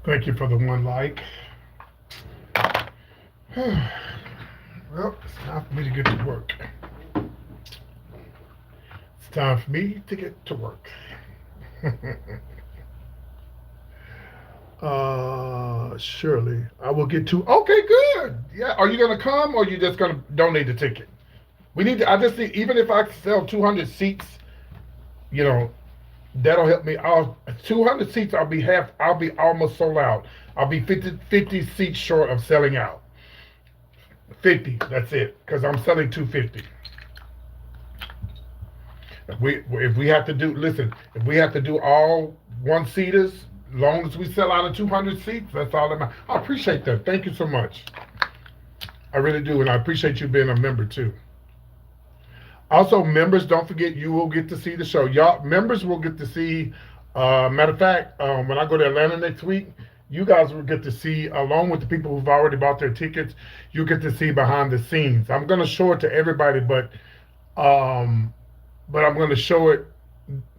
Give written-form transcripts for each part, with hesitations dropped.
Thank you for the one like. Well, it's time for me to get to work. It's time for me to get to work. Surely I will get to. Okay, good. Yeah, are you gonna come or are you just gonna donate the ticket? We need to. I just think even if I sell 200 seats, you know, that'll help me. I'll 200 seats. I'll be half. I'll be almost sold out. I'll be 50 seats short of selling out. 50. That's it. Because I'm selling 250. If we have to do listen, if we have to do all one seaters, as long as we sell out of 200 seats, that's all that matters. I appreciate that. Thank you so much. I really do, and I appreciate you being a member too. Also, members, don't forget you will get to see the show. Y'all members will get to see. Matter of fact, when I go to Atlanta next week, you guys will get to see, along with the people who've already bought their tickets, you get to see behind the scenes. I'm gonna show it to everybody, um, but I'm gonna show it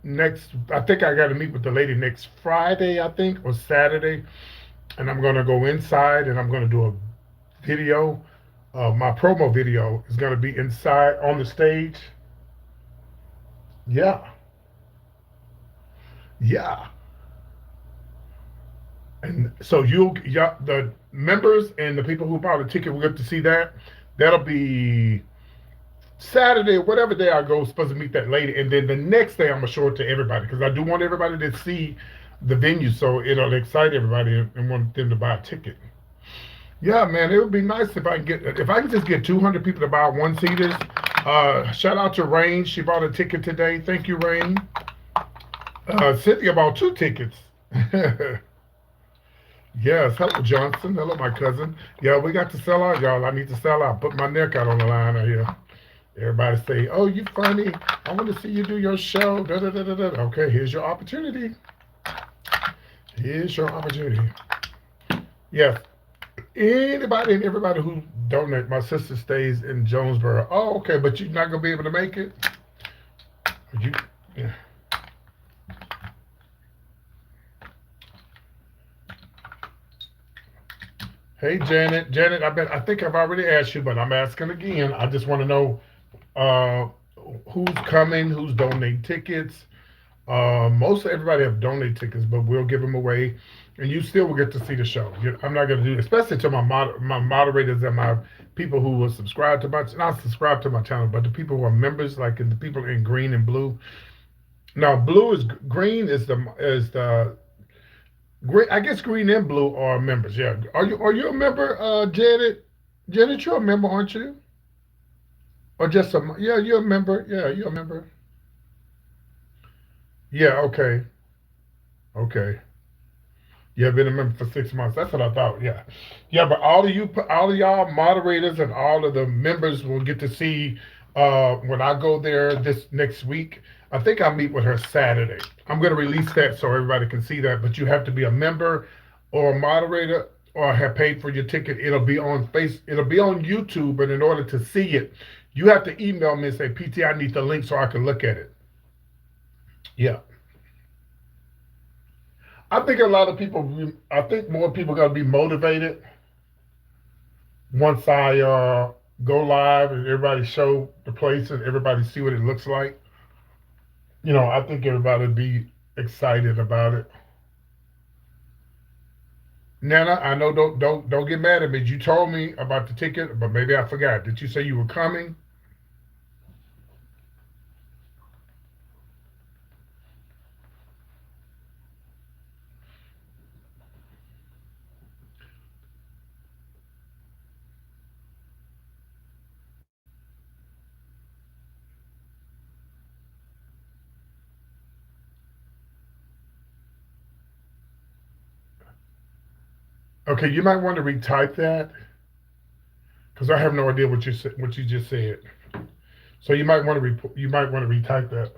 next. I think I got to meet with the lady next Friday, I think, or Saturday, and I'm gonna go inside and I'm gonna do a video. My promo video is gonna be inside on the stage. Yeah, yeah. And so yeah, the members and the people who bought a ticket will get to see that. That'll be Saturday, whatever day I go, supposed to meet that lady, and then the next day I'm gonna show it to everybody because I do want everybody to see the venue, so it'll excite everybody and want them to buy a ticket. Yeah, man, it would be nice if I can just get 200 people to buy one seaters. Shout out to Rain, she bought a ticket today. Thank you, Rain. Cynthia bought two tickets. Yes, hello Johnson. Hello, my cousin. Yeah, we got to sell out, y'all. I need to sell out. Put my neck out on the line out here. Everybody say, "Oh, you funny. I want to see you do your show." Da, da, da, da, da. Okay, here's your opportunity. Here's your opportunity. Yes. Anybody and everybody who donate, my sister stays in Jonesboro. Oh, okay, but you're not gonna be able to make it. You, yeah. Hey, Janet. Janet, I think I've already asked you, but I'm asking again. I just want to know uh, who's coming, who's donating tickets. Most of everybody have donated tickets, but we'll give them away, and you still will get to see the show. I'm not going to do, especially to my moderators and my people who will subscribe to not subscribe to my channel, but the people who are members, like the people in green and blue. Now, green is the green. I guess green and blue are members. Yeah, are you a member, Janet? Janet, you're a member, aren't you? Or just a yeah, you're a member. Yeah, you're a member. Yeah, okay, okay. You have been a member for 6 months. That's what I thought. Yeah, yeah. But all of y'all moderators and all of the members will get to see when I go there this next week. I think I meet with her Saturday. I'm going to release that so everybody can see that. But you have to be a member or a moderator or have paid for your ticket. It'll be on It'll be on YouTube. But in order to see it, you have to email me and say, "PT, I need the link so I can look at it." Yeah. I think a lot of people, I think more people got to be motivated once I go live and everybody show the place and everybody see what it looks like. I think everybody would be excited about it. Nana, I know don't get mad at me. You told me about the ticket, but maybe I forgot. Did you say you were coming? Okay, you might want to retype that because I have no idea what you just said. So you might want to retype that.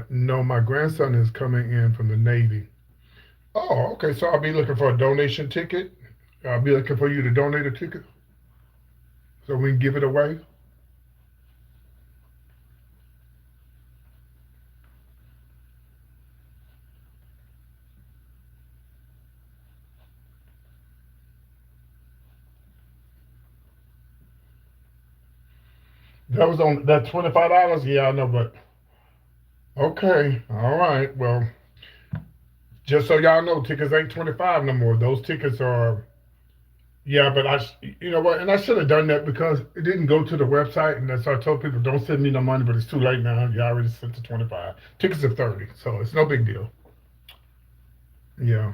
No, my grandson is coming in from the Navy. Oh, okay. So I'll be looking for a donation ticket. I'll be looking for you to donate a ticket so we can give it away. That was on that $25. Yeah, I know, but okay, all right. Well, just so y'all know, tickets ain't 25 no more. Those tickets are. Yeah, but you know what? And I should have done that because it didn't go to the website, and so I told people don't send me no money, but it's too late now. You already sent the 25. Tickets are 30, so it's no big deal. Yeah.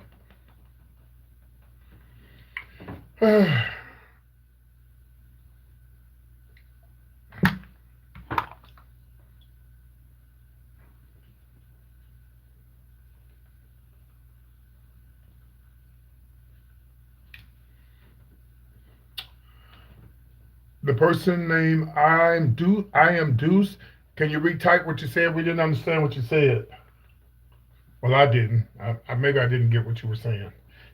The person named I am Deuce. Can you retype what you said? We didn't understand what you said. Well, I didn't. Maybe I didn't get what you were saying.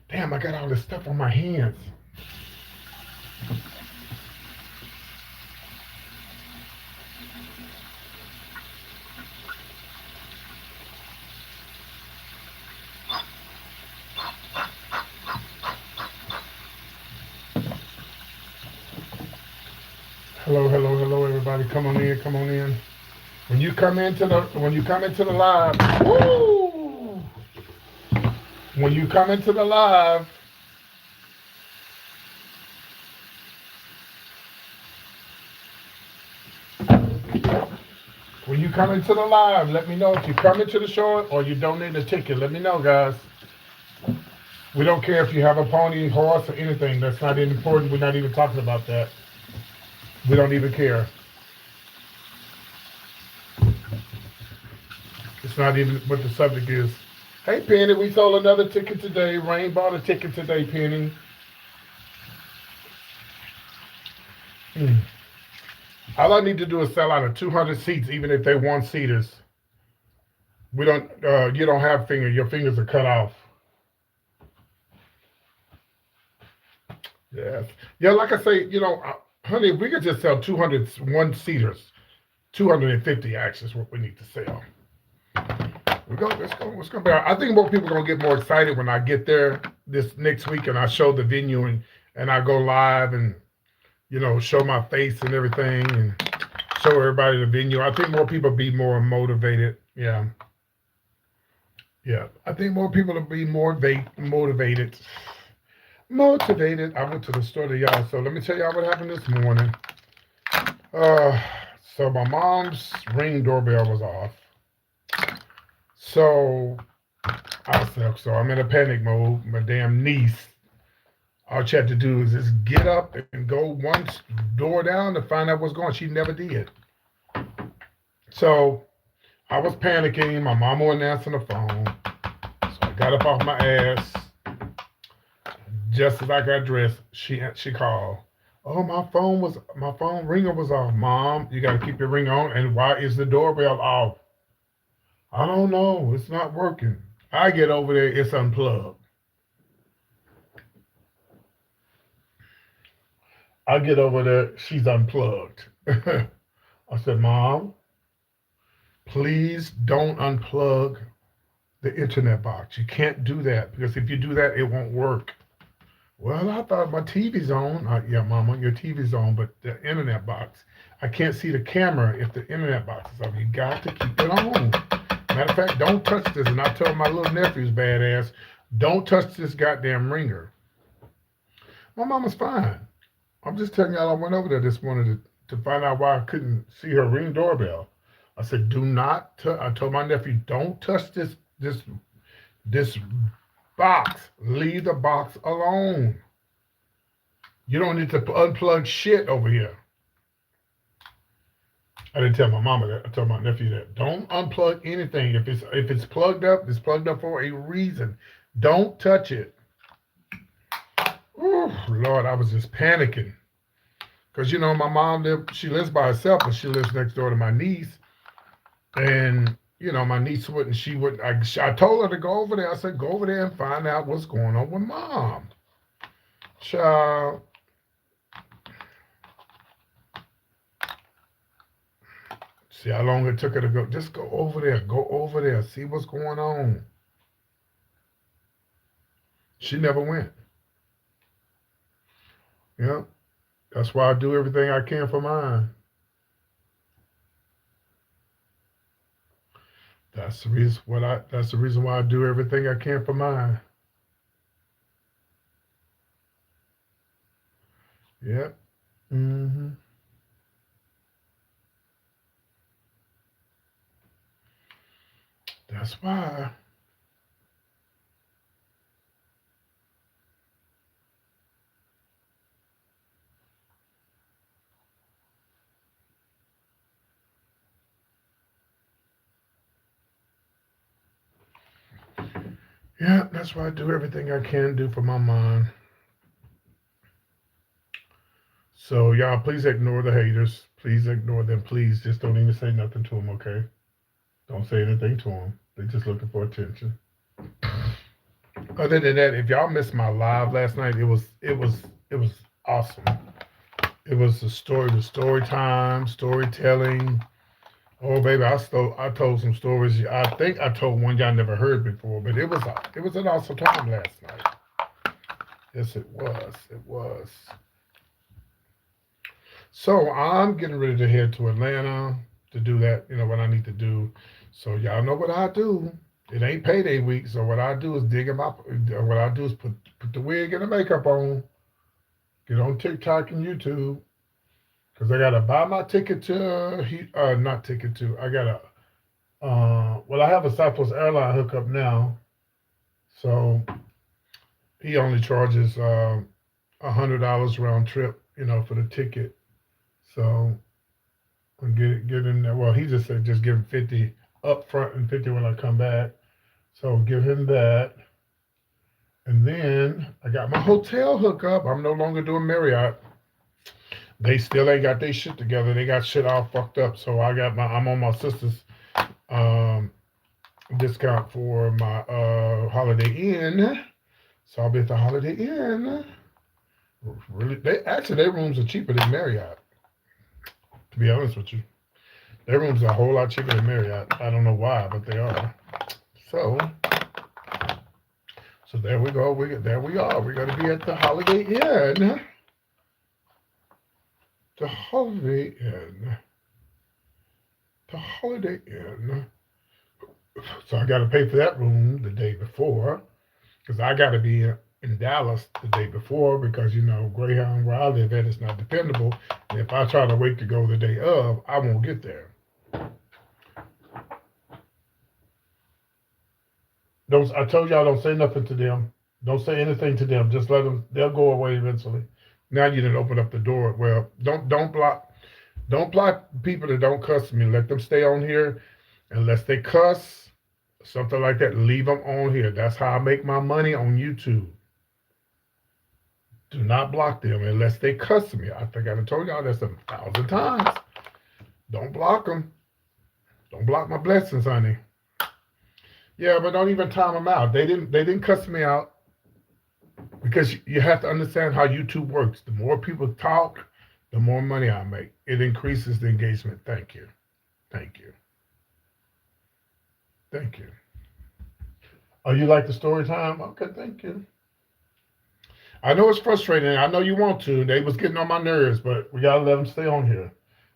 Damn, I got all this stuff on my hands. Hello, hello, hello, everybody. Come on in, come on in. When you come into the live, woo! When you come into the live, when you come into the live, let me know if you come into the show or you donate a ticket. Let me know, guys. We don't care if you have a pony, horse, or anything. That's not even important. We're not even talking about that. We don't even care. It's not even what the subject is. Hey, Penny, we sold another ticket today. Rain bought a ticket today, Penny. Hmm. All I need to do is sell out of 200 seats, even if they one seaters. We don't. You don't have fingers. Your fingers are cut off. Yes. Yeah. Like I say, honey, if we could just sell 200 one seaters, 250 actually is what we need to sell. We go. Let's go. Let's go. I think more people are gonna get more excited when I get there this next week and I show the venue and I go live and show my face and everything and show everybody the venue. I think more people be more motivated. Yeah. Yeah. I think more people will be more motivated. Motivated. I went to the store to y'all. So let me tell y'all what happened this morning. Uh, so my mom's ring doorbell was off. So so I'm in a panic mode. My damn niece. All she had to do is just get up and go one door down to find out what's going on. She never did. So I was panicking. My mama wasn't answering the phone. So I got up off my ass. Just as I got dressed, she called. Oh, my phone ringer was off. Mom, you got to keep your ring on. And why is the doorbell off? I don't know. It's not working. I get over there. It's unplugged. I get over there. She's unplugged. I said, Mom, please don't unplug the internet box. You can't do that because if you do that, it won't work. Well, I thought my TV's on. Yeah, Mama, your TV's on, but the internet box, I can't see the camera if the internet box is on. You got to keep it on. Matter of fact, don't touch this. And I told my little nephew's badass, don't touch this goddamn ringer. My mama's fine. I'm just telling y'all I went over there this morning to find out why I couldn't see her ring doorbell. I said, do not. I told my nephew, don't touch this box. Leave the box alone. You don't need to unplug shit over here. I didn't tell my mama that. I told my nephew that. Don't unplug anything. If it's plugged up, it's plugged up for a reason. Don't touch it. Ooh, Lord, I was just panicking. Because my mom she lives by herself, but she lives next door to my niece. And my niece wouldn't. I told her to go over there. I said, go over there and find out what's going on with Mom. Child. See how long it took her to go. Just go over there. Go over there. See what's going on. She never went. Yeah. That's why I do everything I can for mine. That's the reason that's the reason why I do everything I can for mine. Yep. hmm That's why. Yeah, that's why I do everything I can do for my mind. So y'all, please ignore the haters. Please ignore them. Please just don't even say nothing to them. Okay? Don't say anything to them. They're just looking for attention. Other than that, if y'all missed my live last night, it was awesome. It was the story time, storytelling. Oh baby, I told some stories. I think I told one y'all never heard before, but it was an awesome time last night. Yes, it was. It was. So I'm getting ready to head to Atlanta to do that. You know what I need to do. So y'all know what I do. It ain't payday week, so what I do is dig in my. What I do is put the wig and the makeup on. Get on TikTok and YouTube because I gotta buy my ticket to. Not ticket to. I gotta. Well, I have a Southwest airline hookup now, so he only charges $100 round trip. You know, for the ticket. So and get in there. Well, he just said just give him 50 up front and 50 when I come back. So give him that. And then I got my hotel hookup. I'm no longer doing Marriott. They still ain't got their shit together. They got shit all fucked up. So I'm on my sister's um, discount for my Holiday Inn. So I'll be at the Holiday Inn. Really, their rooms are cheaper than Marriott. To be honest with you, their rooms are a whole lot cheaper than Marriott. I don't know why, but they are. So, so there we go. There we are. We're gonna be at the Holiday Inn. The Holiday Inn. The Holiday Inn. So I got to pay for that room the day before because I got to be in Dallas the day before because you know Greyhound where I live at is not dependable. And if I try to wait to go the day of, I won't get there. Don't I told y'all don't say nothing to them. Don't say anything to them. Just let them. They'll go away eventually. Now you didn't open up the door. Well, don't block people that don't cuss me. Let them stay on here unless they cuss, something like that. Leave them on here. That's how I make my money on YouTube. Do not block them unless they cuss me. I think I've told y'all this 1,000 times. Don't block them. Don't block my blessings, honey. Yeah, but don't even time them out. They didn't cuss me out because you have to understand how YouTube works. The more people talk, the more money I make. It increases the engagement. Thank you. Thank you. Thank you. Oh, you like the story time? Okay, thank you. I know it's frustrating. I know you want to. They was getting on my nerves, but we gotta let them stay on here.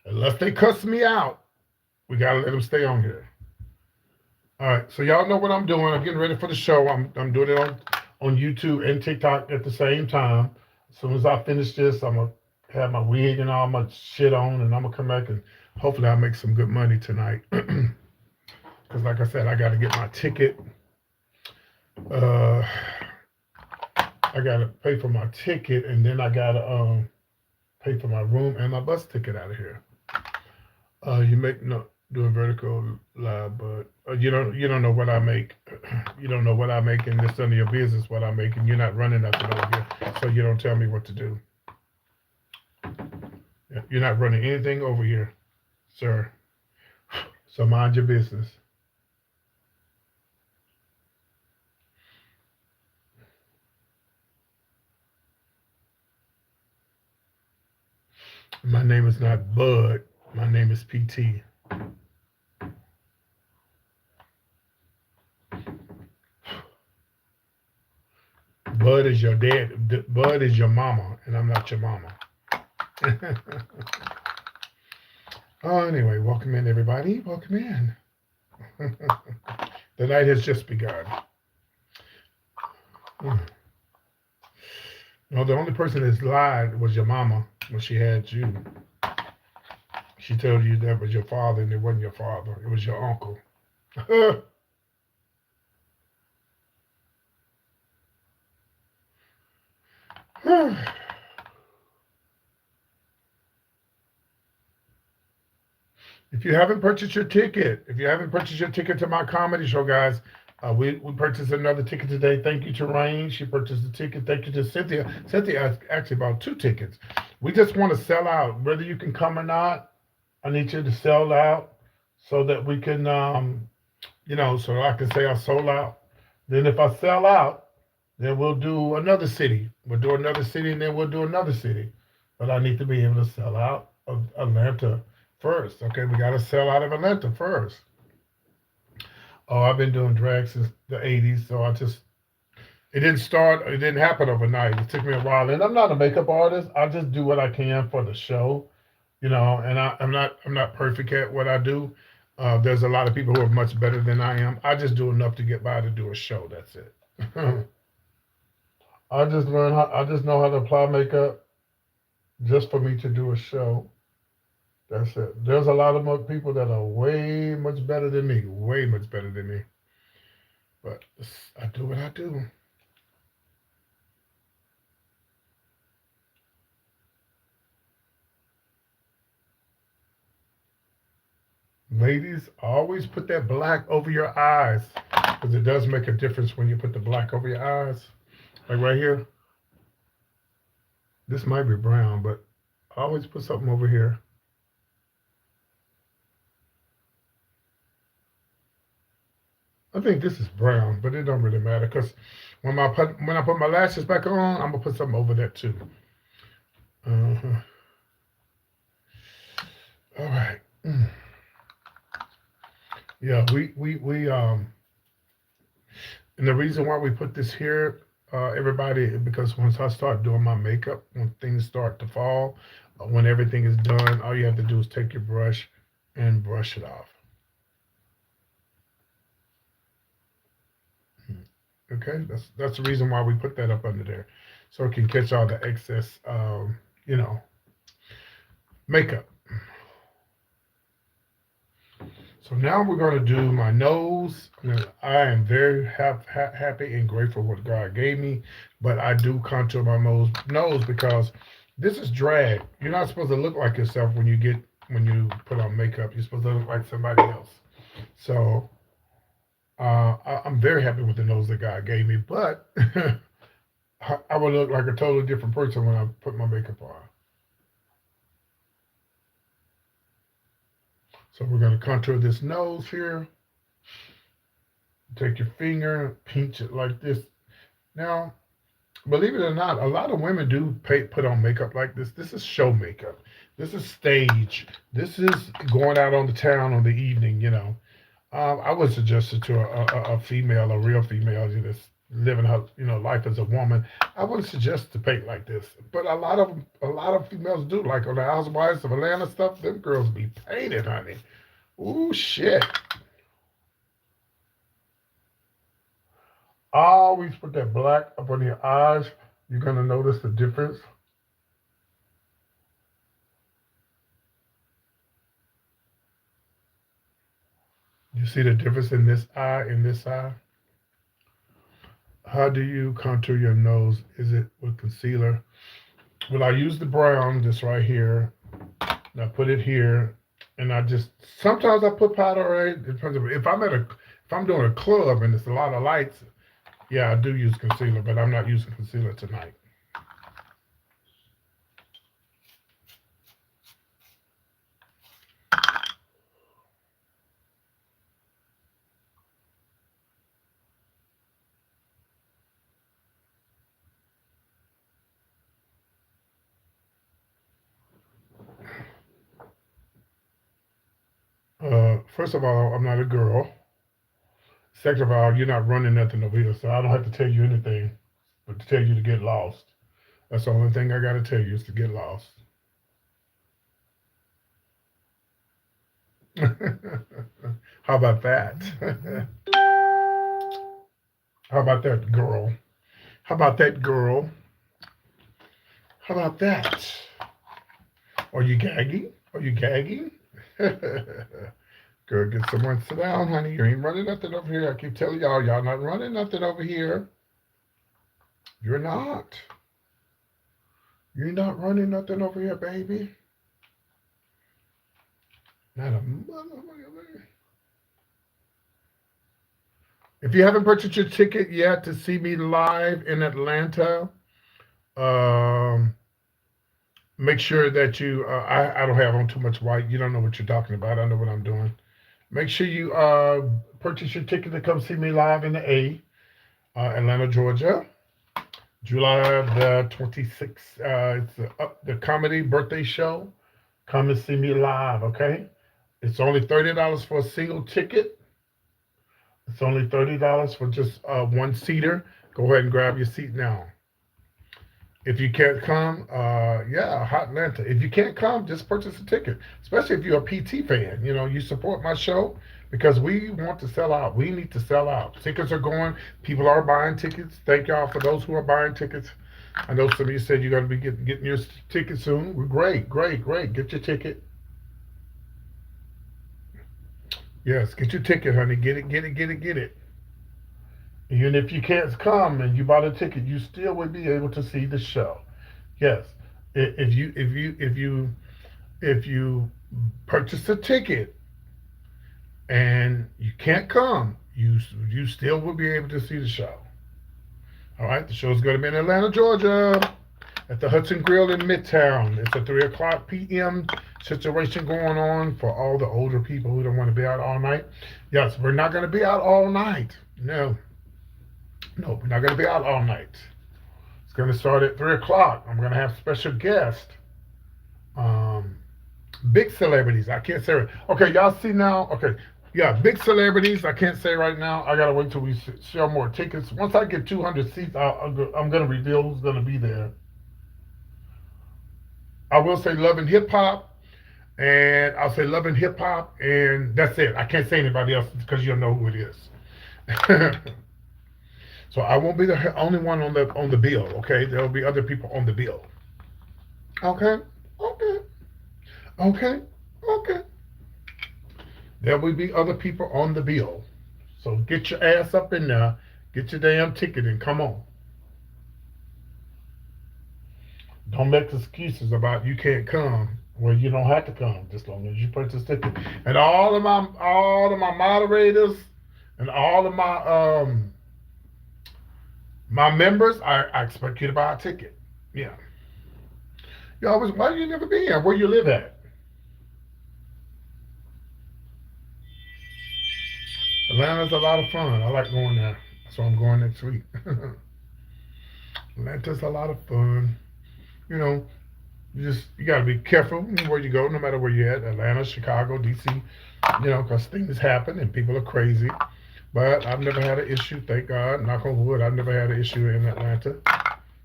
Unless they cuss me out, we gotta let them stay on here. All right. So y'all know what I'm doing. I'm getting ready for the show. I'm doing it on YouTube and TikTok at the same time. As soon as I finish this, I'm gonna have my wig and all my shit on, and I'm gonna come back and hopefully I'll make some good money tonight. Because like I said, I got to get my ticket. Uh, I got to pay for my ticket, and then I got to pay for my room and my bus ticket out of here. You make no do a vertical live, but you don't know what I make. You don't know what I make, and it's none of your business what I make, and you're not running nothing over here, so you don't tell me what to do. You're not running anything over here, sir. So mind your business. My name is not Bud. My name is PT. Bud is your dad. Bud is your mama, and I'm not your mama. Oh, anyway, welcome in, everybody. Welcome in. The night has just begun. No, the only person that's lied was your mama when she had you. She told you that was your father and it wasn't your father. It was your uncle. If you haven't purchased your ticket to my comedy show, guys, we purchased another ticket today. Thank you to Rain. She purchased a ticket. Thank you to Cynthia. Cynthia actually bought 2 tickets. We just want to sell out. Whether you can come or not, I need you to sell out so that we can, so I can say I sold out. Then if I sell out, then we'll do another city. We'll do another city and then we'll do another city. But I need to be able to sell out of Atlanta first. Okay, we got to sell out of Atlanta first. Oh, I've been doing drag since the 80s, so it didn't happen overnight. It took me a while. And I'm not a makeup artist. I just do what I can for the show, and I'm not perfect at what I do. There's a lot of people who are much better than I am. I just do enough to get by to do a show. That's it. I just know how to apply makeup just for me to do a show. That's it. There's a lot of more people that are way much better than me, way much better than me. But I do what I do. Ladies, always put that black over your eyes because it does make a difference when you put the black over your eyes. Like right here, this might be brown, but always put something over here. I think this is brown, but it don't really matter because when I put my lashes back on, I'm gonna put something over that too. Uh-huh. All right. Yeah, and the reason why we put this here, everybody, because once I start doing my makeup, when things start to fall, when everything is done, all you have to do is take your brush and brush it off. Okay, that's the reason why we put that up under there, so it can catch all the excess, you know, makeup. So now we're going to do my nose. Now, I am very happy and grateful what God gave me, but I do contour my nose because this is drag. You're not supposed to look like yourself when you put on makeup. You're supposed to look like somebody else. So I'm very happy with the nose that God gave me, but I would look like a totally different person when I put my makeup on. So we're going to contour this nose here. Take your finger, pinch it like this. Now, believe it or not, a lot of women do put on makeup like this. This is show makeup. This is stage. This is going out on the town on the evening. I would suggest it to a female, a real female that's living her life as a woman. I wouldn't suggest to paint like this. But a lot of females do. Like on the Housewives of Atlanta stuff, them girls be painted, honey. Ooh, shit. Always put that black up on your eyes. You're gonna notice the difference. You see the difference in this eye and this eye? How do you contour your nose? Is it with concealer? Well, I use the brown, this right here, and I put it here, and I just sometimes I put powder. Right? It depends if I'm doing a club and it's a lot of lights, yeah, I do use concealer, but I'm not using concealer tonight. First of all, I'm not a girl. Second of all, you're not running nothing over here, so I don't have to tell you anything, but to tell you to get lost. That's the only thing I got to tell you is to get lost. How about that? How about that, girl? How about that, girl? How about that? Are you gagging? Are you gagging? Girl, get someone sit down, honey. You ain't running nothing over here. I keep telling y'all, y'all not running nothing over here. You're not. You're not running nothing over here, baby. Not a motherfucker. If you haven't purchased your ticket yet to see me live in Atlanta, um, make sure that you. I don't have on too much white. You don't know what you're talking about. I know what I'm doing. Make sure you purchase your ticket to come see me live in the Atlanta, Georgia, July the 26th. It's the comedy birthday show. Come and see me live, okay? It's only $30 for a single ticket. It's only $30 for just one seater. Go ahead and grab your seat now. If you can't come, yeah, Hot Atlanta. If you can't come, just purchase a ticket. Especially if you're a PT fan. You know, you support my show because we want to sell out. We need to sell out. Tickets are going. People are buying tickets. Thank y'all for those who are buying tickets. I know some of you said you're going to be getting your ticket soon. Well, great. Get your ticket. Yes, get your ticket, honey. Get it. Even if you can't come and you bought a ticket, you still would be able to see the show. Yes, if you purchase a ticket and you can't come, you still will be able to see the show. All right, the show's going to be in Atlanta, Georgia, at the Hudson Grill in Midtown. It's a 3:00 p.m. situation going on for all the older people who don't want to be out all night. Yes, we're not going to be out all night. No, we're not going to be out all night. It's going to start at 3:00. I'm going to have special guests, big celebrities. I can't say it. Okay, y'all see now? Okay, yeah, big celebrities. I can't say right now. I got to wait till we sell more tickets. Once I get 200 seats, I'm going to reveal who's going to be there. I will say Love and Hip Hop, and I'll say Love and Hip Hop, and that's it. I can't say anybody else because you'll know who it is. So I won't be the only one on the bill, okay? There will be other people on the bill. Okay? There will be other people on the bill. So get your ass up in there, get your damn ticket, and come on. Don't make excuses about you can't come. Well, you don't have to come as long as you purchase ticket. And all of my moderators and all of my members, I expect you to buy a ticket. Yeah. You always, why you never been here? Where you live at? Atlanta's a lot of fun. I like going there. So I'm going next week. Atlanta's a lot of fun. You know, you got to be careful where you go, no matter where you're at. Atlanta, Chicago, D.C., you know, because things happen and people are crazy. But I've never had an issue, thank God, knock on wood, I've never had an issue in Atlanta.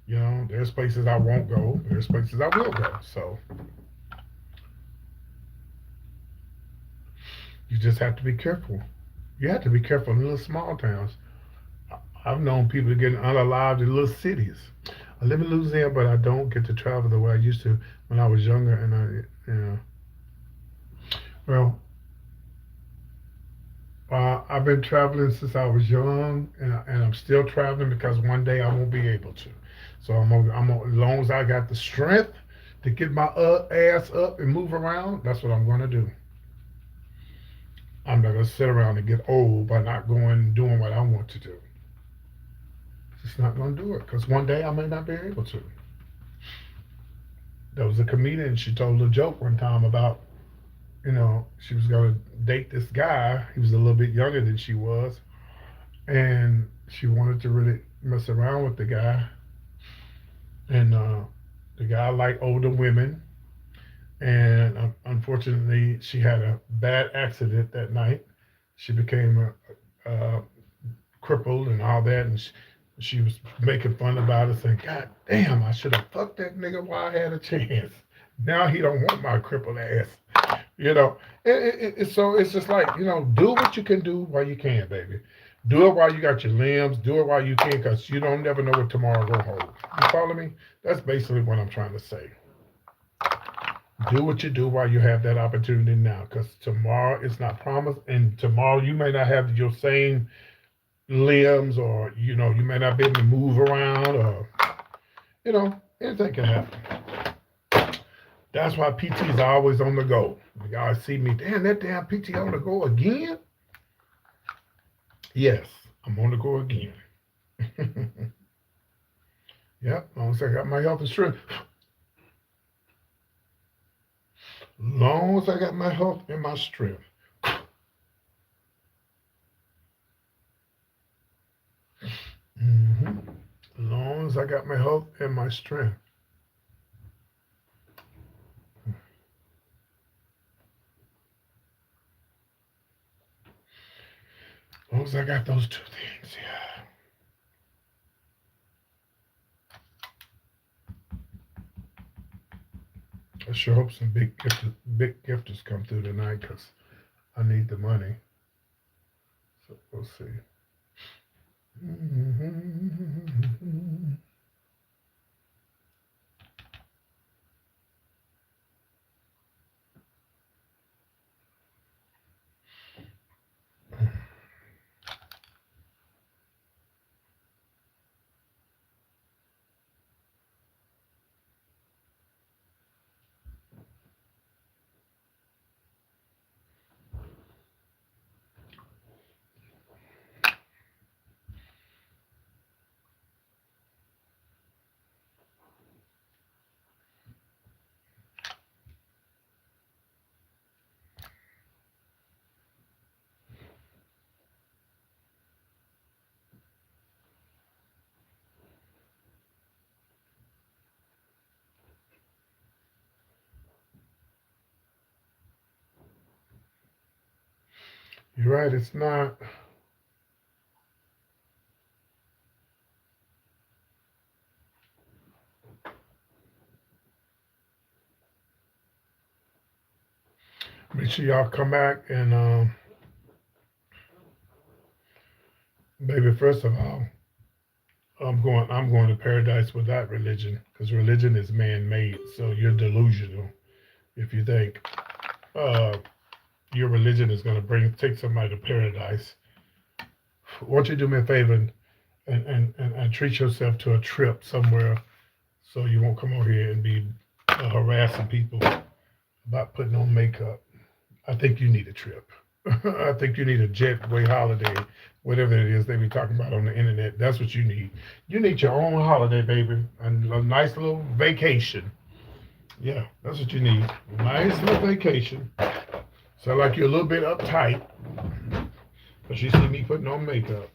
You know, there's places I won't go, there's places I will go. So you just have to be careful. You have to be careful in little small towns. I've known people getting unalived in little cities. I live in Louisiana, but I don't get to travel the way I used to when I was younger. And well, I've been traveling since I was young, and I'm still traveling because one day I won't be able to. So as long as I got the strength to get my ass up and move around, that's what I'm going to do. I'm not going to sit around and get old by not going and doing what I want to do. Just not going to do it because one day I may not be able to. There was a comedian, she told a joke one time about, you know, she was going to date this guy. He was a little bit younger than she was. And she wanted to really mess around with the guy. And the guy liked older women. And unfortunately, she had a bad accident that night. She became crippled and all that. And she was making fun about it, saying, God damn, I should have fucked that nigga while I had a chance. Now he don't want my crippled ass. You know, So it's just like, do what you can do while you can, baby. Do it while you got your limbs. Do it while you can, because you don't never know what tomorrow will hold. You follow me? That's basically what I'm trying to say. Do what you do while you have that opportunity now, because tomorrow is not promised, and tomorrow you may not have your same limbs, or you may not be able to move around, or anything can happen. That's why PT is always on the go. Y'all see me, damn, that damn PT on the go again. Yes, I'm on the go again. Yep, as long as I got my health and strength. Long as I got my health and my strength. hmm Long as I got my health and my strength. Long as I got those two things, yeah. I sure hope some big gifters come through tonight, because I need the money. So we'll see. You're right, it's not. Make sure y'all come back, and baby, first of all, I'm going to paradise without religion, because religion is man-made. So you're delusional if you think uh, your religion is going to take somebody to paradise. Why don't you do me a favor, and treat yourself to a trip somewhere, so you won't come over here and be harassing people about putting on makeup. I think you need a trip. I think you need a jetway holiday, whatever it is they be talking about on the internet. That's what you need. You need your own holiday, baby, and a nice little vacation. Yeah, that's what you need. Nice little vacation. So like you're a little bit uptight, but you see me putting on makeup.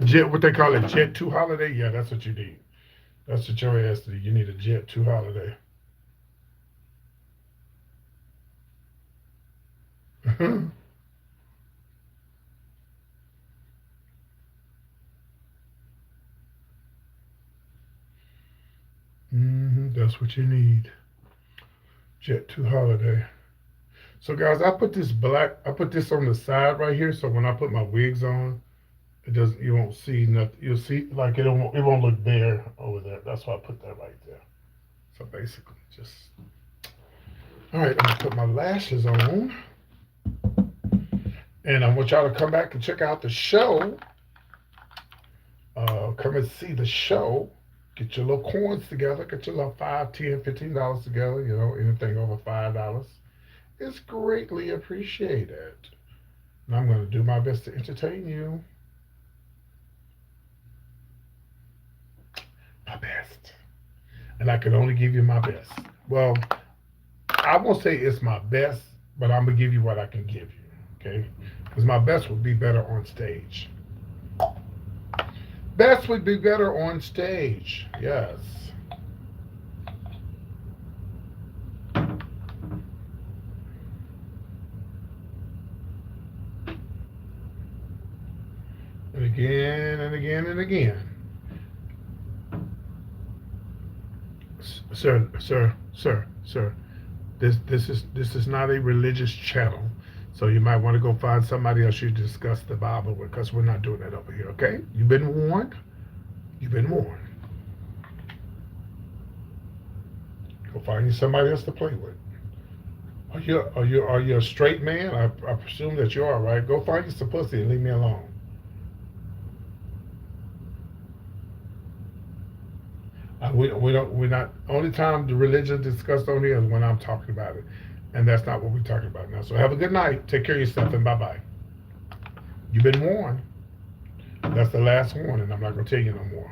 Jet, what they call it, Jet 2 holiday? Yeah, that's what you need. That's what your ass need. You need a Jet 2 holiday. That's what you need. Jet 2 holiday. So guys, I put this on the side right here, so when I put my wigs on, it doesn't, you won't see nothing. You'll see, like, it won't look bare over there. That's why I put that right there. So basically, just, all right, I'm gonna put my lashes on, and I want y'all to come back and check out the show. Come and see the show. Get your little coins together. Get your little $5, $10, $15 together. Anything over $5. It's greatly appreciated. And I'm going to do my best to entertain you. My best. And I can only give you my best. Well, I won't say it's my best, but I'm going to give you what I can give you. Okay? Because my best would be better on stage. Best would be better on stage. Yes. And again and again and again. Sir. This is not a religious channel, so you might want to go find somebody else you discuss the Bible with, because we're not doing that over here. Okay? You've been warned. You've been warned. Go find you somebody else to play with. Are you a straight man? I presume that you are, right? Go find you some pussy and leave me alone. We're not, only time the religion discussed on here is when I'm talking about it. And that's not what we're talking about now. So have a good night. Take care of yourself and bye-bye. You've been warned. That's the last warning. I'm not going to tell you no more.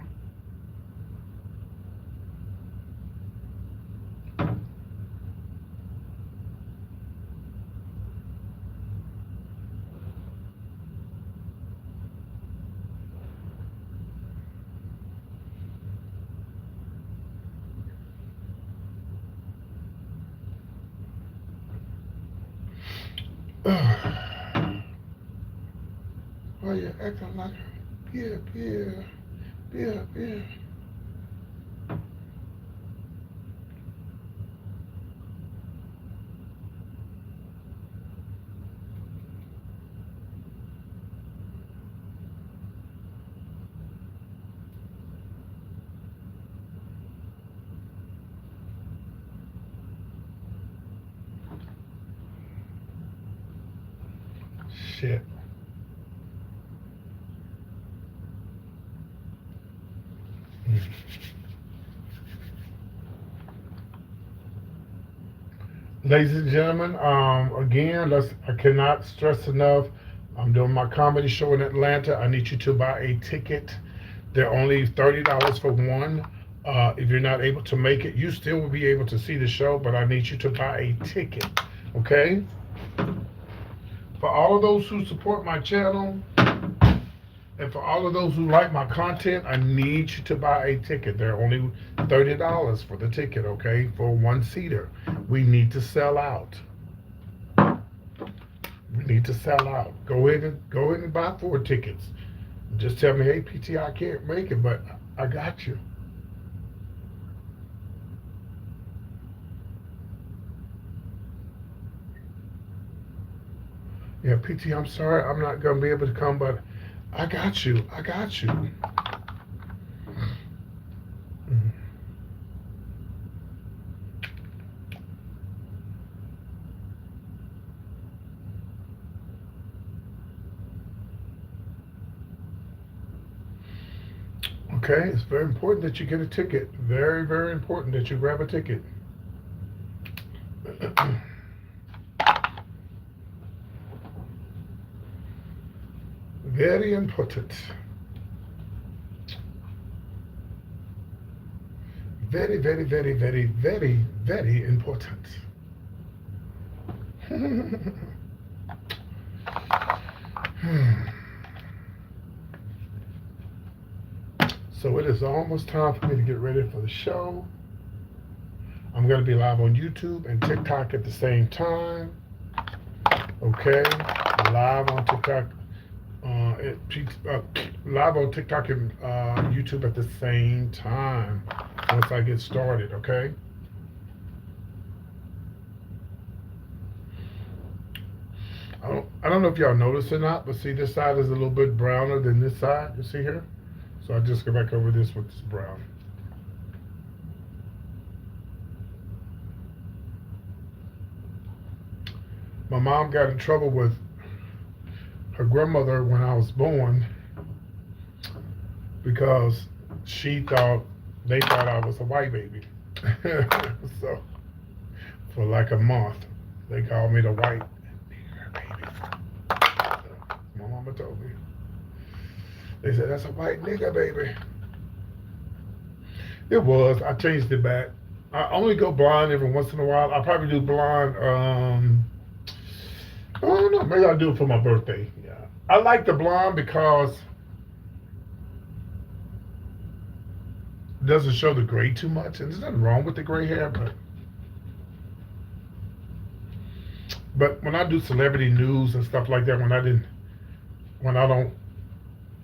Why you acting like yeah. Shit. Ladies and gentlemen, again, I cannot stress enough. I'm doing my comedy show in Atlanta. I need you to buy a ticket. They're only $30 for one. If you're not able to make it, you still will be able to see the show, but I need you to buy a ticket, okay? For all of those who support my channel, and for all of those who like my content, I need you to buy a ticket. They're only $30 for the ticket, okay? For one-seater. We need to sell out. We need to sell out. Go ahead and buy 4 tickets. Just tell me, hey, PT, I can't make it, but I got you. Yeah, PT, I'm sorry, I'm not going to be able to come, but I got you. Okay, it's very important that you get a ticket. Very, very important that you grab a ticket. Very important. Very, very, very, very, very, very important. So it is almost time for me to get ready for the show. I'm going to be live on YouTube and TikTok at the same time. Okay, live on TikTok. Live on TikTok and YouTube at the same time once I get started, okay? I don't know if y'all noticed or not, but see, this side is a little bit browner than this side, you see here? So I just go back over this with this brown. My mom got in trouble with her grandmother when I was born because they thought I was a white baby. So for like a month, they called me the white baby. My mama told me. They said, that's a white nigga baby. It was. I changed it back. I only go blonde every once in a while. I probably do blonde, I don't know, maybe I'll do it for my birthday. Yeah. I like the blonde because it doesn't show the gray too much. And there's nothing wrong with the gray hair, but when I do celebrity news and stuff like that, when I don't,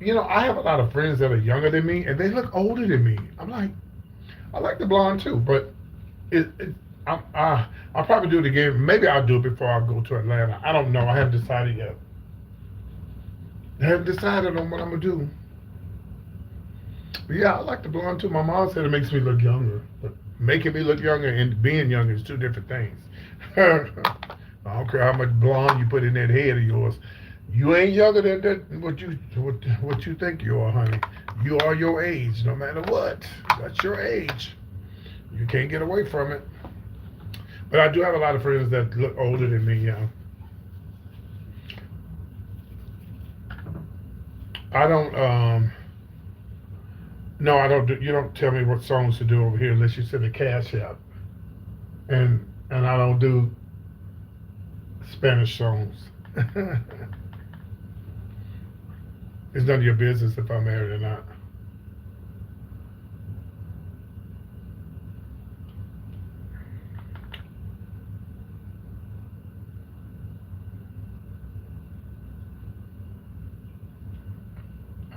I have a lot of friends that are younger than me and they look older than me. I'm like, I like the blonde too, but it I'll probably do it again. Maybe I'll do it before I go to Atlanta. I don't know. I haven't decided yet. I haven't decided on what I'm gonna do. But yeah, I like the blonde too. My mom said it makes me look younger, but making me look younger and being younger is two different things. I don't care how much blonde you put in that head of yours. You ain't younger than that. What you think you are, honey? You are your age, no matter what. That's your age. You can't get away from it. But I do have a lot of friends that look older than me. I don't. No, I don't. You don't tell me what songs to do over here unless you send a cash out. And I don't do Spanish songs. It's none of your business if I'm married or not.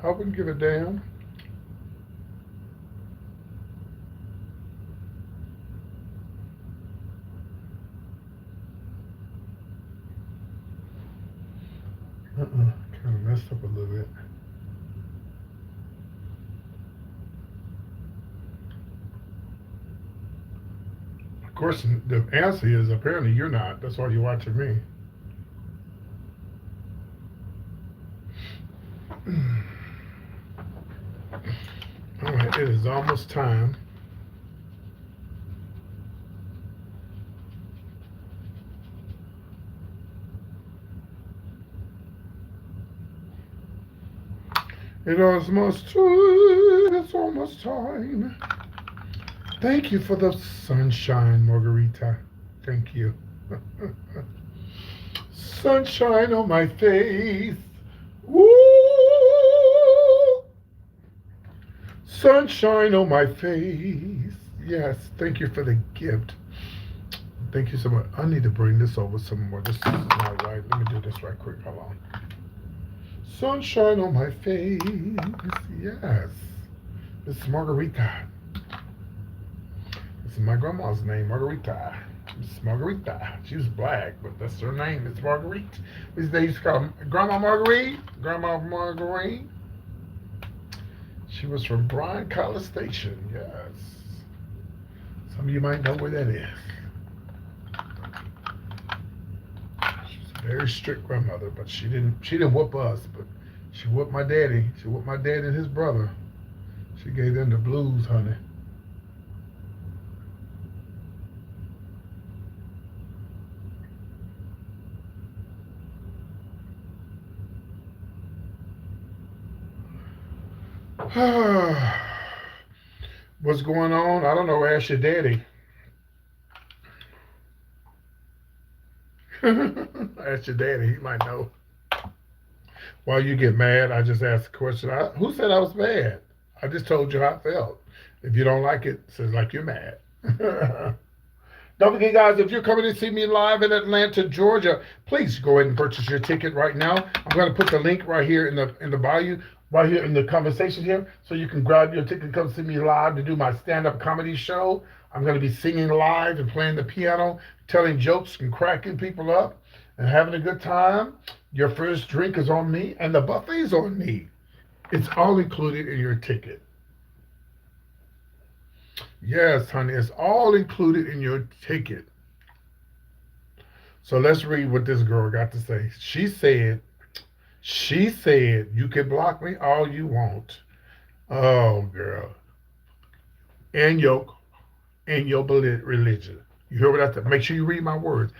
I wouldn't give a damn. Kind of messed up a little bit. Of course, the answer is apparently you're not. That's why you're watching me. All right, it is almost time. It is almost time. It's almost time. Thank you for the sunshine, Margarita. Thank you. Sunshine on my face. Woo! Sunshine on my face. Yes, thank you for the gift. Thank you so much. I need to bring this over some more. This is not right. Let me do this right quick. Hold on. Sunshine on my face. Yes. This is Margarita. This is my grandma's name, Margarita. This is Margarita. She was black, but that's her name. It's Marguerite. They used to call her Grandma Marguerite. Grandma Marguerite. She was from Bryan College Station. Yes. Some of you might know where that is. She was a very strict grandmother, but she didn't whoop us, but she whooped my daddy. She whooped my dad and his brother. She gave them the blues, honey. What's going on? I don't know. Ask your daddy. Ask your daddy. He might know. While you get mad, I just asked a question. Who said I was mad? I just told you how I felt. If you don't like it, it says like you're mad. Don't forget, guys, if you're coming to see me live in Atlanta, Georgia, please go ahead and purchase your ticket right now. I'm going to put the link right here in the bio, right here in the conversation here, so you can grab your ticket and come see me live to do my stand-up comedy show. I'm going to be singing live and playing the piano, telling jokes and cracking people up and having a good time. Your first drink is on me, and the buffet's on me. It's all included in your ticket. Yes, honey, it's all included in your ticket. So let's read what this girl got to say. She said, you can block me all you want. Oh, girl. And your religion. You hear what I said? Make sure you read my words.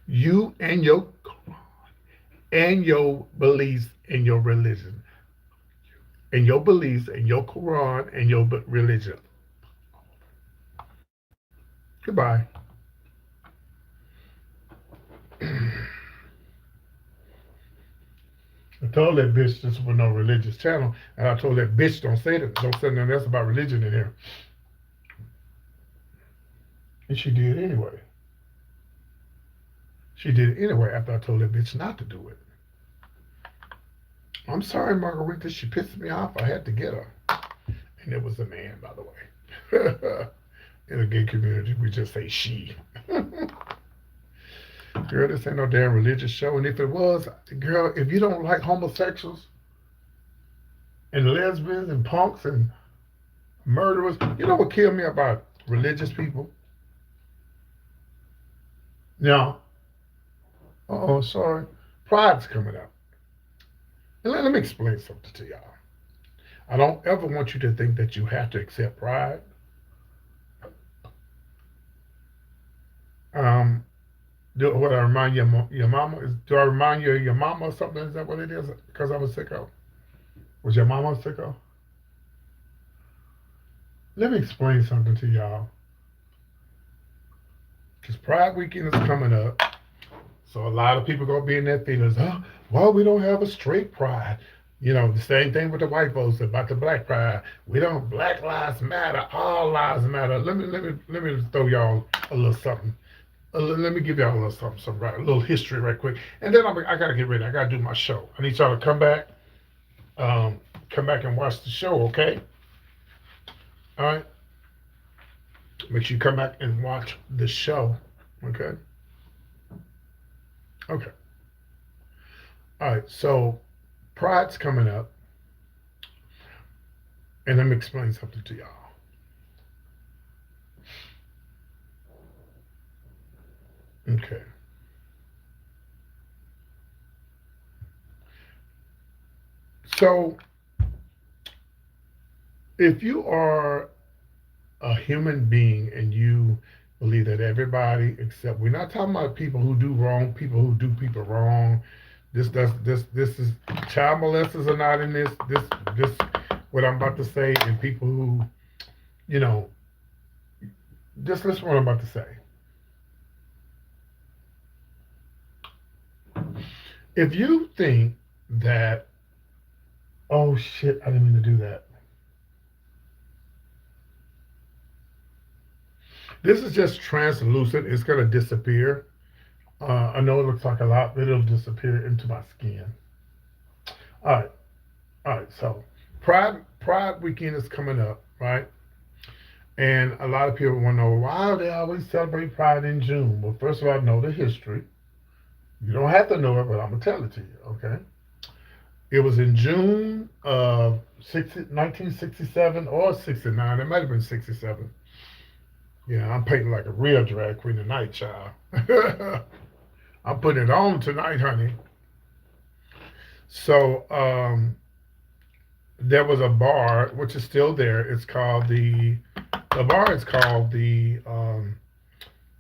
You and your beliefs and your religion. And your beliefs and your Quran and your religion. Goodbye. I told that bitch this was no religious channel, and I told that bitch don't say that, don't say nothing else about religion in here. And she did anyway. She did it anyway after I told that bitch not to do it. I'm sorry, Margarita. She pissed me off. I had to get her. And it was a man, by the way. In the gay community, we just say she. Girl, this ain't no damn religious show. And if it was, girl, if you don't like homosexuals and lesbians and punks and murderers, you know what killed me about religious people? Now, oh, sorry. Pride's coming up. And let me explain something to y'all. I don't ever want you to think that you have to accept pride. Um, what I remind you, your mama is? Do I remind you of your mama or something? Is that what it is? Because I was sicko. Was your mama sicko? Let me explain something to y'all. Because Pride Weekend is coming up, so a lot of people gonna be in their feelings. Oh, well, we don't have a straight pride. You know, the same thing with the white folks about the black pride. We don't. Black lives matter. All lives matter. Let me throw y'all a little something. Let me give y'all a little something, right, a little history right quick, and then I gotta get ready. I gotta do my show. I need y'all to come back and watch the show, okay? All right. Make sure you come back and watch the show, okay? Okay. All right. So, Pride's coming up, and let me explain something to y'all. Okay. So, if you are a human being and you believe that everybody except we're not talking about people who do wrong, people who do people wrong. This is child molesters are not in this what I'm about to say, and people who, you know, just listen to what I'm about to say. If you think that, oh shit, I didn't mean to do that. This is just translucent. It's gonna disappear. I know it looks like a lot, but it'll disappear into my skin. All right, all right. So Pride Weekend is coming up, right? And a lot of people want to know why they always celebrate Pride in June. Well, first of all, know the history. You don't have to know it, but I'm gonna tell it to you. Okay? It was in June of 1967 or 69. It might have been 67. Yeah, I'm painting like a real drag queen tonight, child. I'm putting it on tonight, honey. So there was a bar which is still there. It's called the bar is called the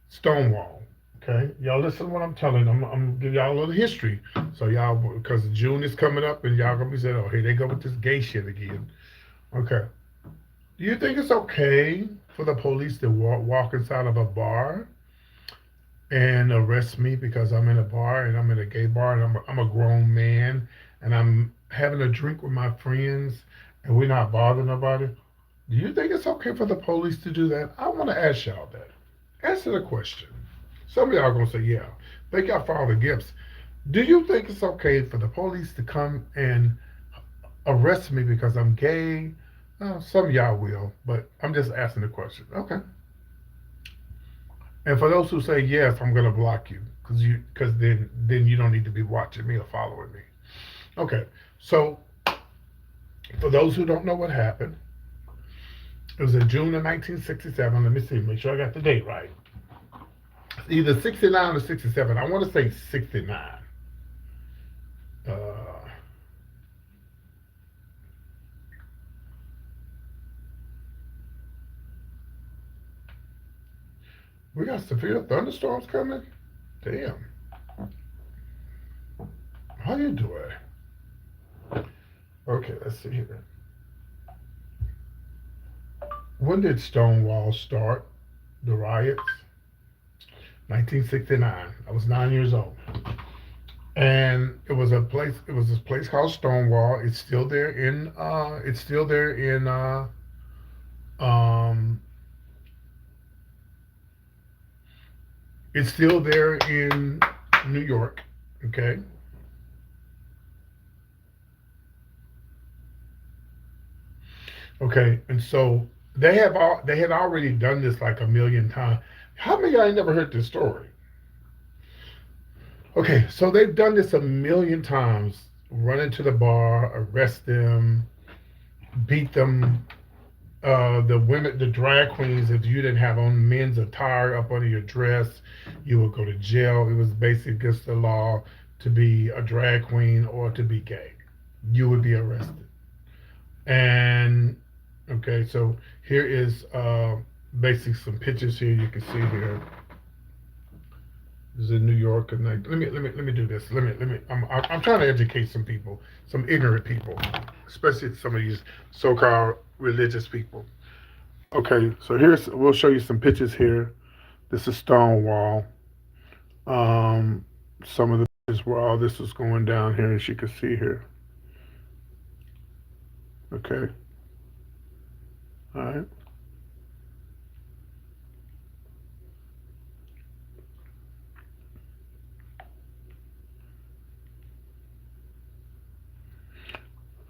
Stonewall. Okay, y'all listen to what I'm telling. I'm gonna give y'all a little history. So y'all, because June is coming up, and y'all gonna be saying, "Oh, here they go with this gay shit again." Okay. Do you think it's okay for the police to walk inside of a bar and arrest me because I'm in a bar and I'm in a gay bar and I'm a grown man and I'm having a drink with my friends and we're not bothering nobody? Do you think it's okay for the police to do that? I want to ask y'all that. Answer the question. Some of y'all gonna say, yeah. Thank y'all for all the gifts. Do you think it's okay for the police to come and arrest me because I'm gay? Some of y'all will, but I'm just asking the question. Okay. And for those who say yes, I'm gonna block you because then you don't need to be watching me or following me. Okay. So for those who don't know what happened, it was in June of 1967. Let me see. Make sure I got the date right. Either 69 or 67. I want to say 69. Uh, we got severe thunderstorms coming? Damn. How you doing? Okay, let's see here. When did Stonewall start? The riots? 1969. I was 9 years old. And it was this place called Stonewall. It's still there um it's still there in New York. Okay. Okay. And so they had already done this like a million times. How many of y'all ain't never heard this story? Okay, so they've done this a million times. Run into the bar, arrest them, beat them. The women, the drag queens, if you didn't have on men's attire up under your dress, you would go to jail. It was basically against the law to be a drag queen or to be gay. You would be arrested. And okay, so here is basically some pictures here you can see here. This is in New York, and let me do this. Let me. I'm trying to educate some people, some ignorant people, especially some of these so-called religious people. Okay, so we'll show you some pictures here. This is Stonewall. Um, some of the pictures where all this was going down here, as you can see here. Okay, all right.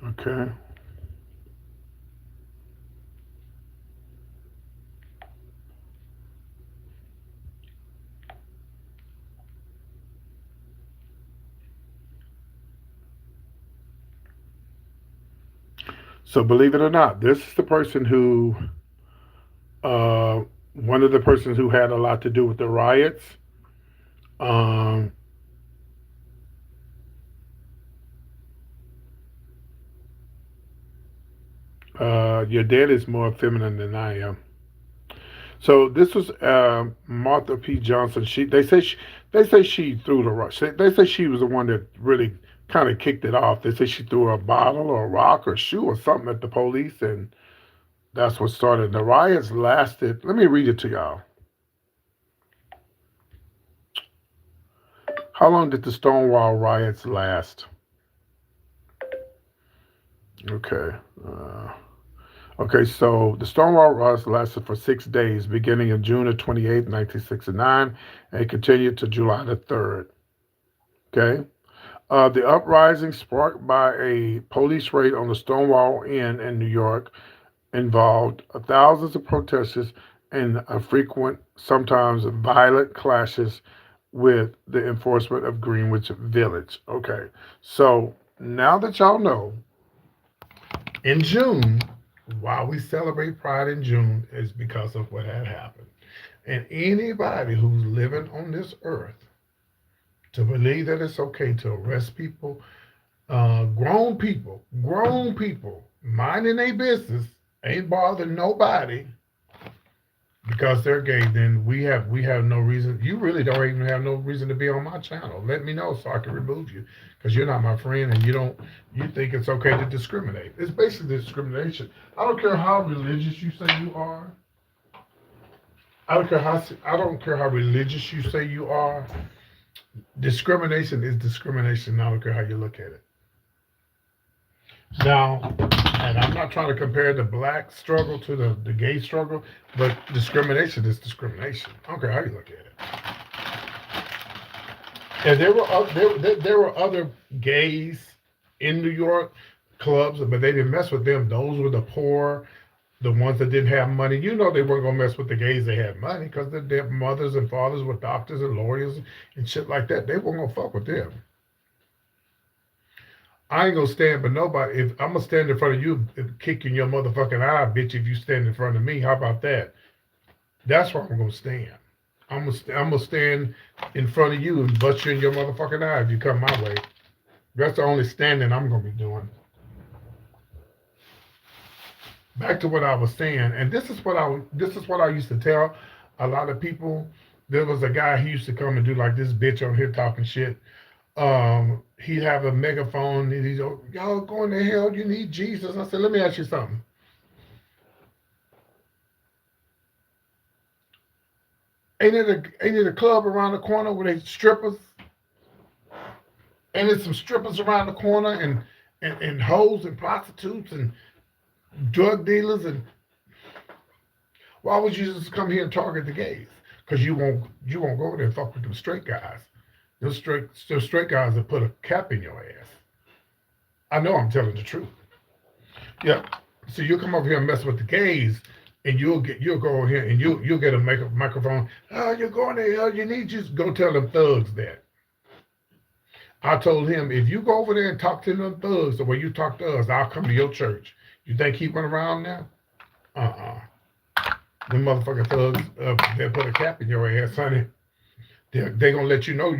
Okay. So believe it or not, this is the person who, uh, one of the persons who had a lot to do with the riots. Um, your dad is more feminine than I am. So this was Martha P. Johnson. They say she threw the rock. They say she was the one that really kind of kicked it off. They say she threw a bottle or a rock or shoe or something at the police, and that's what started. The riots lasted. Let me read it to y'all. How long did the Stonewall riots last? Okay. Uh, Okay, so the Stonewall riots lasted for 6 days, beginning in June of 28, 1969, and continued to July the 3rd. Okay. The uprising, sparked by a police raid on the Stonewall Inn in New York, involved thousands of protesters and frequent, sometimes violent clashes with the enforcement of Greenwich Village. Okay, so now that y'all know, in June, why we celebrate Pride in June is because of what had happened. And anybody who's living on this earth to believe that it's okay to arrest people, grown people, minding their business, ain't bothering nobody because they're gay, then we have no reason. You really don't even have no reason to be on my channel. Let me know so I can remove you because you're not my friend and you think it's okay to discriminate. It's basically discrimination. I don't care how religious you say you are. I don't care how religious you say you are. Discrimination is discrimination. I don't care how you look at it. Now, and I'm not trying to compare the black struggle to the gay struggle, but discrimination is discrimination. I don't care how you look at it. And there were other gays in New York clubs, but they didn't mess with them. Those were the poor, the ones that didn't have money. You know they weren't gonna mess with the gays that had money because their mothers and fathers were doctors and lawyers and shit like that. They weren't gonna fuck with them. I ain't gonna stand for nobody. If I'm gonna stand in front of you and kick you in your motherfucking eye, bitch, if you stand in front of me, how about that? That's where I'm gonna stand. I'm gonna stand in front of you and bust you in your motherfucking eye if you come my way. That's the only standing I'm gonna be doing. Back to what I was saying, and this is what I used to tell a lot of people. There was a guy who used to come and do like this bitch on here talking shit. He'd have a megaphone and he's y'all going to hell, you need Jesus. I said, let me ask you something. Ain't it a club around the corner where they strippers? And there's some strippers around the corner and hoes and prostitutes and drug dealers and why would you just come here and target the gays? Because you won't go over there and fuck with them straight guys. Those straight guys that put a cap in your ass. I know I'm telling the truth. Yeah. So you come over here and mess with the gays and you'll go here and you'll get a microphone. Oh, you're going to hell. You need just go tell them thugs that. I told him, if you go over there and talk to them thugs the way you talk to us, I'll come to your church. You think he went around now? Uh-uh. Them motherfucking thugs, they'll put a cap in your ass, honey. They're going to let you know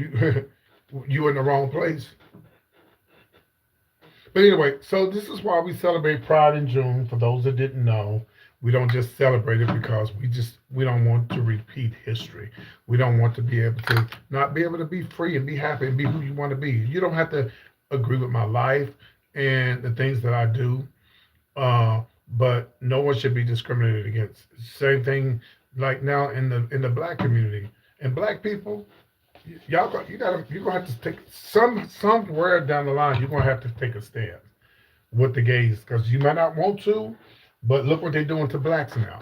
you in the wrong place. But anyway, so this is why we celebrate Pride in June. For those that didn't know, we don't just celebrate it because we don't want to repeat history. We don't want to be able to not be able to be free and be happy and be who you want to be. You don't have to agree with my life and the things that I do, but no one should be discriminated against. Same thing like now in the black community and black people. You're gonna have to take somewhere down the line. You're gonna have to take a stand with the gays because you might not want to, but look what they're doing to blacks now.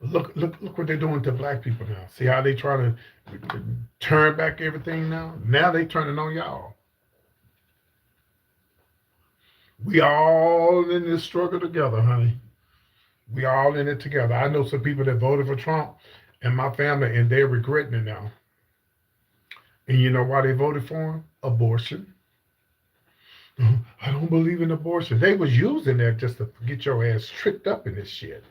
Look what they're doing to black people now. See how they try to turn back everything now? Now they turning on y'all. We all in this struggle together, honey. We all in it together. I know some people that voted for Trump and my family, and they're regretting it now. And you know why they voted for him? Abortion. I don't believe in abortion. They was using that just to get your ass tricked up in this shit.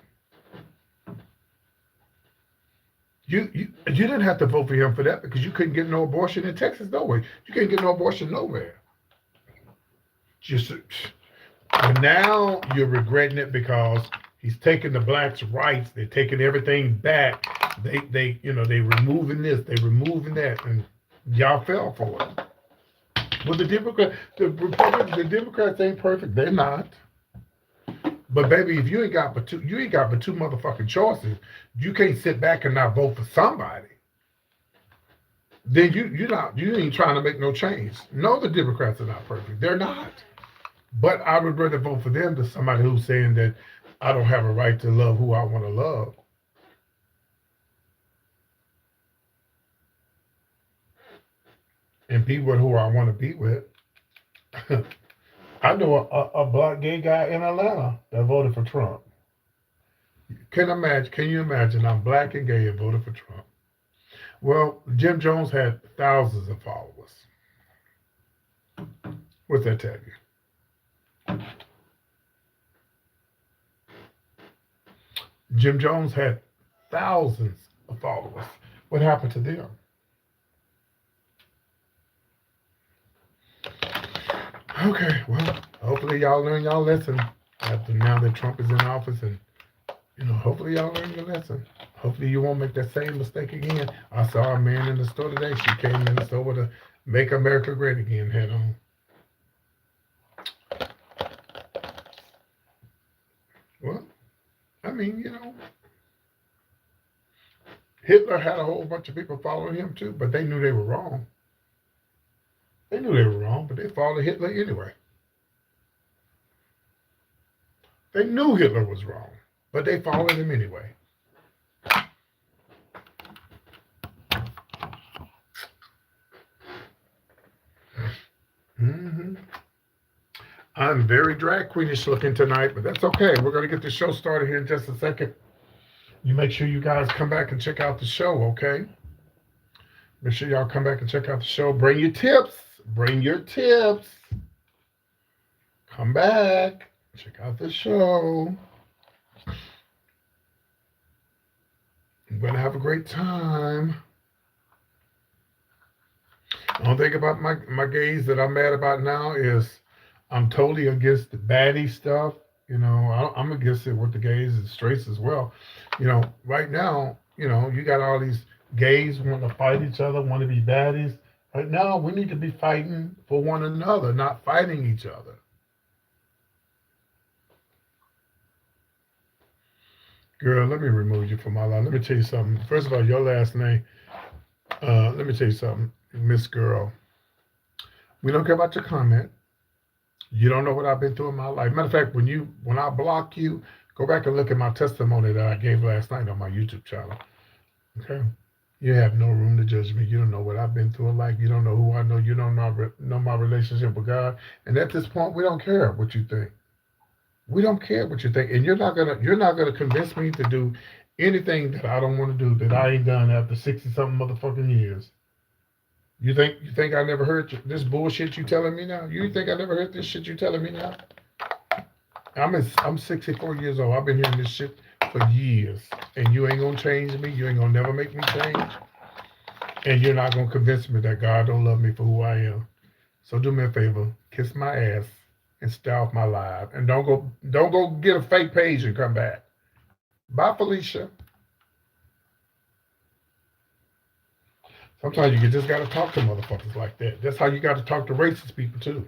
You didn't have to vote for him for that because you couldn't get no abortion in Texas, no way. You can't get no abortion nowhere. But now you're regretting it because he's taking the blacks' rights. They're taking everything back. They removing this, they removing that, and y'all fell for it. Well, the Democrats ain't perfect. They're not. But baby, if you ain't got but two motherfucking choices. You can't sit back and not vote for somebody. Then you ain't trying to make no change. No, the Democrats are not perfect. They're not. But I would rather vote for them than somebody who's saying that I don't have a right to love who I want to love. And be with who I want to be with. I know a black gay guy in Atlanta that voted for Trump. Can you imagine? I'm black and gay and voted for Trump. Well, Jim Jones had thousands of followers. What's that tell you? Jim Jones had thousands of followers. What happened to them? Okay, well, hopefully y'all learn y'all lesson after now that Trump is in office, and hopefully y'all learn your lesson. Hopefully you won't make that same mistake again. I saw a man in the store today. She came in the store with a "Make America Great Again" hat on. Well, I mean, Hitler had a whole bunch of people following him too, but they knew they were wrong. They knew they were wrong, but they followed Hitler anyway. They knew Hitler was wrong, but they followed him anyway. I'm very drag queenish looking tonight, but that's okay. We're going to get the show started here in just a second. You make sure you guys come back and check out the show, okay? Make sure y'all come back and check out the show. Bring your tips. Bring your tips. Come back. Check out the show. I'm going to have a great time. The only thing about my gays that I'm mad about now is I'm totally against the baddie stuff. I'm against it with the gays and straights as well. Right now, you got all these gays want to fight each other, want to be baddies. Right now, we need to be fighting for one another, not fighting each other. Girl, let me remove you from my life. Let me tell you something. First of all, your last name, let me tell you something, Miss Girl. We don't care about your comment. You don't know what I've been through in my life. Matter of fact, when I block you, go back and look at my testimony that I gave last night on my YouTube channel. Okay? You have no room to judge me. You don't know what I've been through in life. You don't know who I know. You don't know my relationship with God. And at this point, we don't care what you think. We don't care what you think, and you're not gonna convince me to do anything that I don't want to do that I ain't done after 60 something motherfucking years. You think I never heard this bullshit you telling me now? You think I never heard this shit you telling me now? I'm 64 years old. I've been hearing this shit for years, and you ain't gonna change me. You ain't gonna never make me change, and you're not gonna convince me that God don't love me for who I am. So do me a favor, kiss my ass and stay off my live, and don't go get a fake page and come back. Bye, Felicia. Sometimes you just gotta talk to motherfuckers like that. That's how you gotta talk to racist people too.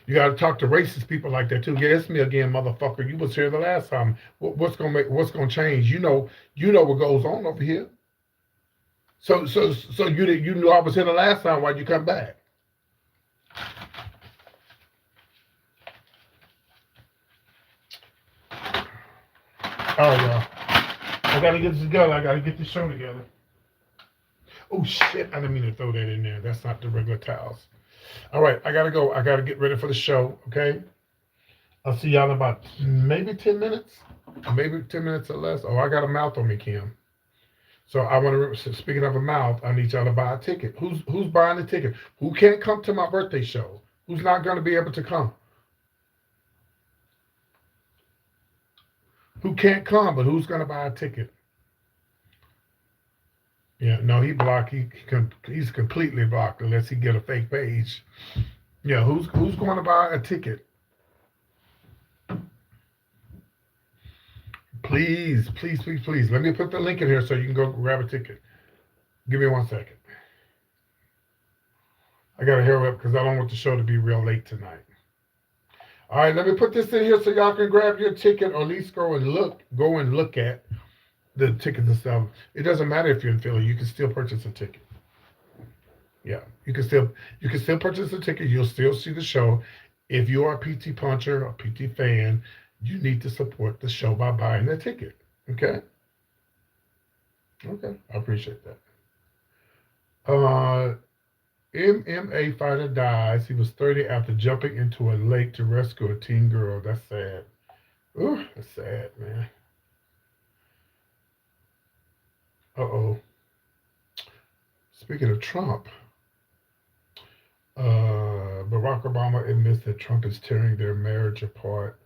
You gotta talk to racist people like that too. Yeah, it's me again, motherfucker. You was here the last time. What's gonna change? You know what goes on over here. So you knew I was here the last time. Why'd you come back? All right, y'all. I gotta get this together. I gotta get this show together. Oh shit! I didn't mean to throw that in there. That's not the regular towels. All right, I gotta go. I gotta get ready for the show. Okay. I'll see y'all in about maybe 10 minutes, maybe 10 minutes or less. Oh, I got a mouth on me, Kim. So I want to. Speaking of a mouth, I need y'all to buy a ticket. Who's buying the ticket? Who can't come to my birthday show? Who's not going to be able to come? Who can't come, but who's going to buy a ticket? Yeah, no, he blocked. He's completely blocked unless he get a fake page. Yeah, who's going to buy a ticket? Please, please, please, please. Let me put the link in here so you can go grab a ticket. Give me 1 second. I gotta hurry up because I don't want the show to be real late tonight. All right, let me put this in here so y'all can grab your ticket or at least go and look at the tickets and stuff. It doesn't matter if you're in Philly, you can still purchase a ticket. Yeah, you can still purchase a ticket. You'll still see the show. If you are a PT puncher or PT fan, you need to support the show by buying a ticket. Okay? Okay, I appreciate that. MMA fighter dies. He was 30 after jumping into a lake to rescue a teen girl. That's sad. Ooh, that's sad, man. Uh-oh. Speaking of Trump, Barack Obama admits that Trump is tearing their marriage apart.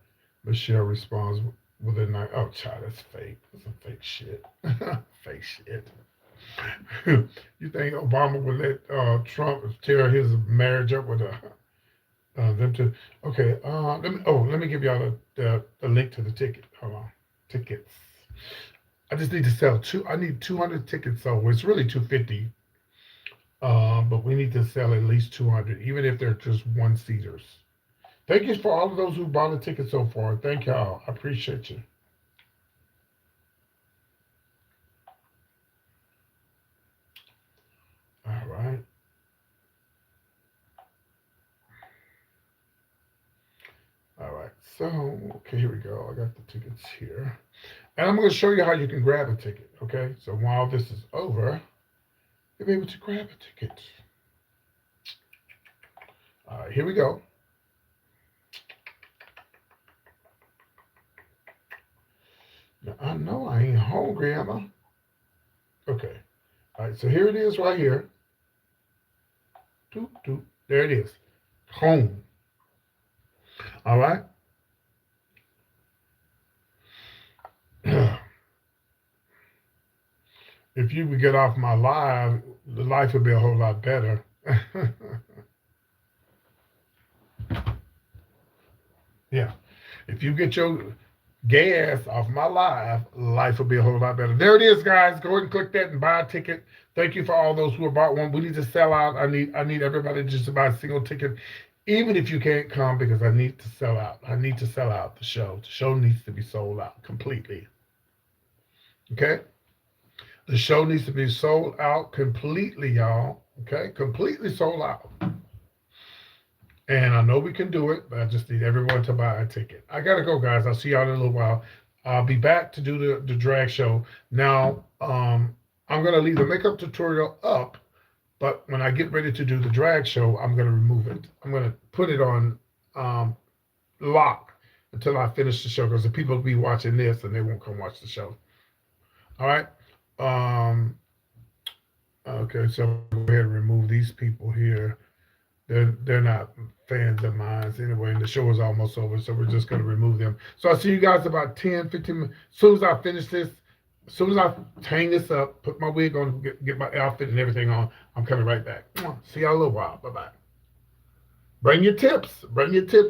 Michelle responds with a knife. Oh, child, that's fake. That's some fake shit. Fake shit. You think Obama would let Trump tear his marriage up with them two? Okay. Let me give y'all the link to the ticket. Hold on. Tickets. I just need to sell two. I need 200 tickets. So it's really 250. But we need to sell at least 200, even if they're just one seaters. Thank you for all of those who bought a ticket so far. Thank y'all. I appreciate you. All right. All right. So, okay, here we go. I got the tickets here. And I'm going to show you how you can grab a ticket. Okay. So while this is over, you'll be able to grab a ticket. All right. Here we go. Now, I know I ain't hungry, am I? Okay. All right. So here it is right here. Doop, doop. There it is. Home. All right. If you would get off my live, the life would be a whole lot better. Yeah. If you get your gay ass off my live, life will be a whole lot better. There it is, guys. Go ahead and click that and buy a ticket. Thank you for all those who have bought one. We need to sell out. I need everybody just to buy a single ticket, even if you can't come, because I need to sell out. I need to sell out the show. The show needs to be sold out completely. Okay? The show needs to be sold out completely, y'all. Okay? Completely sold out. And I know we can do it, but I just need everyone to buy a ticket. I got to go, guys. I'll see y'all in a little while. I'll be back to do the drag show. Now, I'm going to leave the makeup tutorial up, but when I get ready to do the drag show, I'm going to remove it. I'm going to put it on lock until I finish the show because the people will be watching this and they won't come watch the show. All right. Um, okay, so go ahead and remove these people here. They're not fans of mine anyway, and the show is almost over, so we're just going to remove them. So I'll see you guys about 10, 15 minutes. As soon as I finish this, as soon as I hang this up, put my wig on, get my outfit and everything on, I'm coming right back. See y'all in a little while. Bye-bye. Bring your tips. Bring your tips.